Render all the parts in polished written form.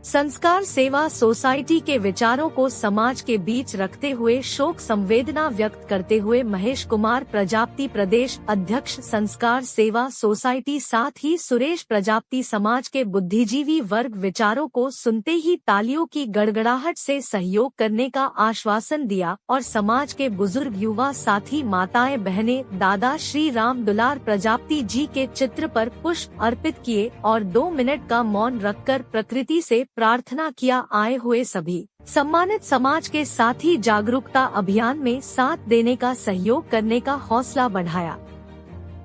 संस्कार सेवा सोसाइटी के विचारों को समाज के बीच रखते हुए शोक संवेदना व्यक्त करते हुए महेश कुमार प्रजापति प्रदेश अध्यक्ष संस्कार सेवा सोसाइटी, साथ ही सुरेश प्रजापति समाज के बुद्धिजीवी वर्ग विचारों को सुनते ही तालियों की गड़गड़ाहट से सहयोग करने का आश्वासन दिया और समाज के बुजुर्ग युवा साथी माताएं बहनें दादा श्री राम दुलार प्रजापति जी के चित्र पर पुष्प अर्पित किए और 2 मिनट का मौन रखकर प्रकृति से प्रार्थना किया। आए हुए सभी सम्मानित समाज के साथी जागरूकता अभियान में साथ देने का सहयोग करने का हौसला बढ़ाया।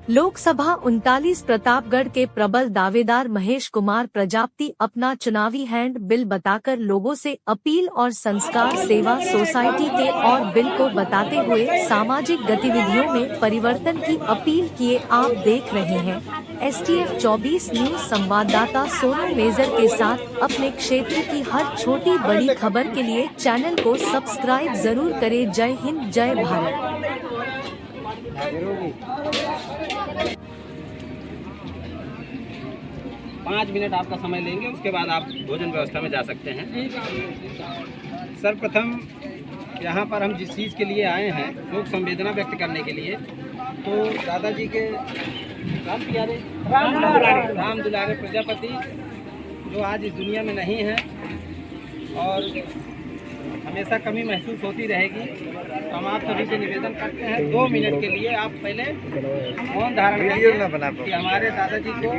लोकसभा 39 प्रतापगढ़ के प्रबल दावेदार महेश कुमार प्रजापति अपना चुनावी हैंड बिल बताकर लोगों से अपील और संस्कार सेवा सोसाइटी के और बिल को बताते हुए सामाजिक गतिविधियों में परिवर्तन की अपील किए। आप देख रहे हैं STF 24 न्यूज संवाददाता सोनू मेजर के साथ। अपने क्षेत्र की हर छोटी बड़ी खबर के लिए चैनल को सब्सक्राइब जरूर करें। जय हिंद, जय भारत। 5 मिनट आपका समय लेंगे, उसके बाद आप भोजन व्यवस्था में जा सकते हैं। सर्वप्रथम यहाँ पर हम जिस चीज़ के लिए आए हैं, लोक संवेदना व्यक्त करने के लिए, तो दादाजी के राम दुलारे प्रजापति जो आज इस दुनिया में नहीं है और हमेशा कमी महसूस होती रहेगी, तो हम आप सभी से निवेदन करते हैं 2 मिनट के लिए आप पहले मौन धारण करें कि हमारे दादाजी को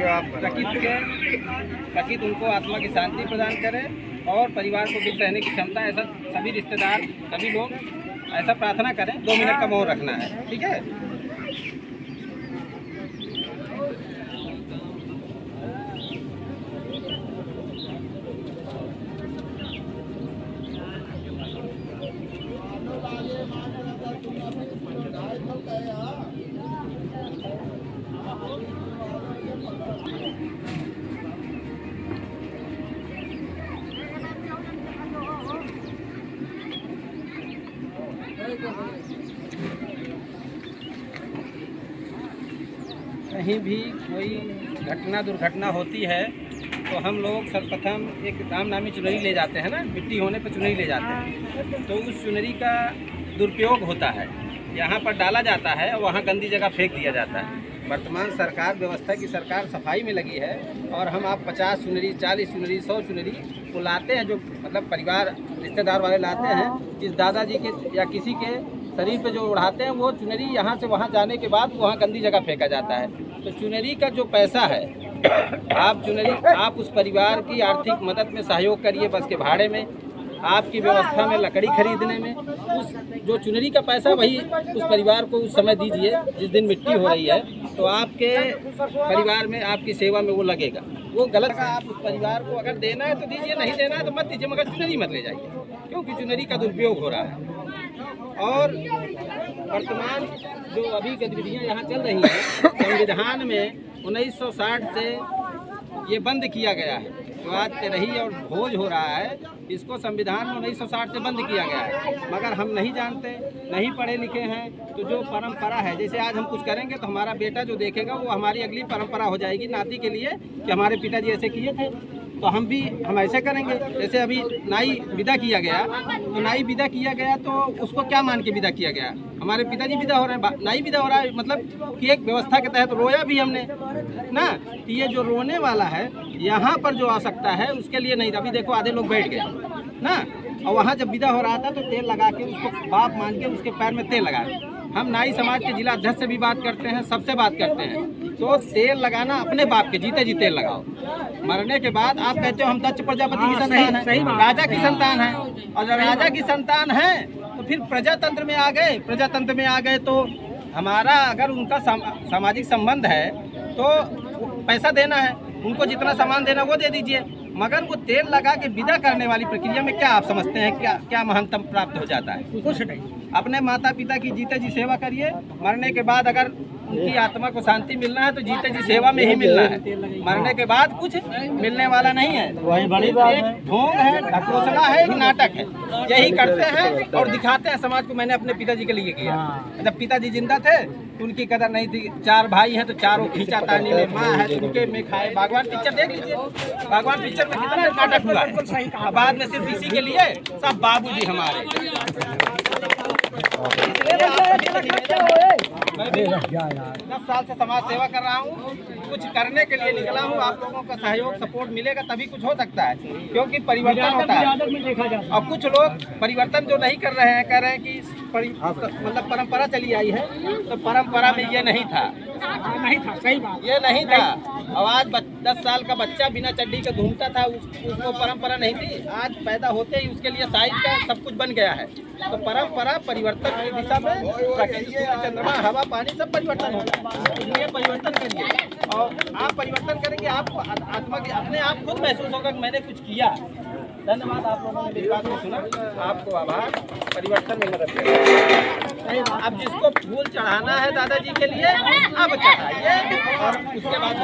प्रकृति उनको आत्मा की शांति प्रदान करे और परिवार को भी रहने की क्षमता, ऐसा सभी रिश्तेदार सभी लोग ऐसा प्रार्थना करें। 2 मिनट का मौन रखना है, ठीक है। कहीं भी कोई घटना दुर्घटना होती है तो हम लोग सर्वप्रथम एक राम नामी चुनरी ले जाते हैं ना, मिट्टी होने पर चुनरी ले जाते हैं, तो उस चुनरी का दुरुपयोग होता है, यहाँ पर डाला जाता है और वहाँ गंदी जगह फेंक दिया जाता है। वर्तमान सरकार व्यवस्था की सरकार सफाई में लगी है और हम आप 50 चुनरी 40 चुनरी 100 चुनरी को लाते हैं, जो मतलब परिवार रिश्तेदार वाले लाते हैं, इस दादाजी के या किसी के शरीर पे जो उड़ाते हैं वो चुनरी यहाँ से वहाँ जाने के बाद वहाँ गंदी जगह फेंका जाता है। तो चुनरी का जो पैसा है, आप उस परिवार की आर्थिक मदद में सहयोग करिए, बस के भाड़े में, आपकी व्यवस्था में, लकड़ी खरीदने में, उस जो चुनरी का पैसा वही उस परिवार को उस समय दीजिए जिस दिन मिट्टी हो रही है, तो आपके परिवार में आपकी सेवा में वो लगेगा। वो गलत है, आप उस परिवार को अगर देना है तो दीजिए, नहीं देना है तो मत दीजिए, मगर चुनरी मत ले जाइए, क्योंकि चुनरी का दुरुपयोग हो रहा है। और वर्तमान जो अभी गतिविधियाँ यहाँ चल रही हैं, संविधान में 1960 से ये बंद किया गया है। जो आज तेरही और भोज हो रहा है, इसको संविधान में 1960 से बंद किया गया है, मगर हम नहीं जानते, नहीं पढ़े लिखे हैं, तो जो परंपरा है, जैसे आज हम कुछ करेंगे तो हमारा बेटा जो देखेगा वो हमारी अगली परंपरा हो जाएगी नाती के लिए कि हमारे पिताजी ऐसे किए थे तो हम ऐसे करेंगे। जैसे अभी नाई विदा किया गया, तो नाई विदा किया गया तो उसको क्या मान के विदा किया गया? हमारे पिताजी विदा हो रहे हैं, नाई विदा हो रहा है, मतलब कि एक व्यवस्था के तहत रोया भी हमने ना। तो ये जो रोने वाला है यहाँ पर जो आ सकता है उसके लिए नहीं। अभी देखो आधे लोग बैठ गए ना, और वहाँ जब विदा हो रहा था तो तेल लगा के उसको बाप मान के उसके पैर में तेल लगाए। हम नाई समाज के जिला अध्यक्ष से भी बात करते हैं, सबसे बात करते हैं, तो तेल लगाना अपने बाप के जीते जी तेल लगाओ। मरने के बाद आप कहते हो हम दक्ष प्रजापति की संतान है, राजा की संतान है, और जब राजा की संतान है तो फिर प्रजातंत्र में आ गए। प्रजातंत्र में आ गए तो हमारा अगर उनका सामाजिक संबंध है तो पैसा देना है, उनको जितना सामान देना वो दे दीजिए, मगर वो तेल लगा के विदा करने वाली प्रक्रिया में क्या आप समझते हैं क्या महानतम प्राप्त हो जाता है? कुछ नहीं। अपने माता पिता की जीते जी सेवा करिए, मरने के बाद अगर उनकी आत्मा को शांति मिलना है तो जीते जी सेवा में ही मिलना है, मरने के बाद कुछ मिलने वाला नहीं है। वही बड़ी बात है। ढोंग है, ढकोसला है, एक नाटक है, यही करते हैं और दिखाते हैं समाज को। मैंने अपने पिताजी के लिए किया। जब पिताजी जिंदा थे तो उनकी कदर नहीं थी। 4 भाई हैं तो चारों खींचा तानी में, माँ है तो उनके में खाए। बागवान पिक्चर देख लीजिए, बागवान पिक्चर में कितना नाटक हुआ है। बाद में सिर्फ इसी के लिए सब बाबूजी हमारे। मैं भी 10 साल से समाज सेवा कर रहा हूँ, कुछ करने के लिए निकला हूँ। आप लोगों का सहयोग सपोर्ट मिलेगा तभी कुछ हो सकता है, क्योंकि परिवर्तन होता है। और कुछ लोग परिवर्तन जो नहीं कर रहे हैं, कह रहे हैं कि मतलब परंपरा चली आई है, तो परंपरा में ये नहीं था, सही बात, ये नहीं था। और आज 10 साल का बच्चा बिना चड्डी के घूमता था, उसको परंपरा नहीं थी। आज पैदा होते ही उसके लिए साइज का सब कुछ बन गया है। तो परंपरा परिवर्तन की दिशा में, प्रकृति, चंद्रमा, हवा, पानी सब परिवर्तन होता है। इसलिए परिवर्तन करिए और आप परिवर्तन करेंगे, आपको आत्मा के अपने आप खुद महसूस होगा कि मैंने कुछ किया। धन्यवाद, आप लोगों ने मेरी बात को सुना, आपको आभार। परिवर्तन में मदद करें। अब जिसको फूल चढ़ाना है दादाजी के लिए अब चढ़ाइए और उसके बाद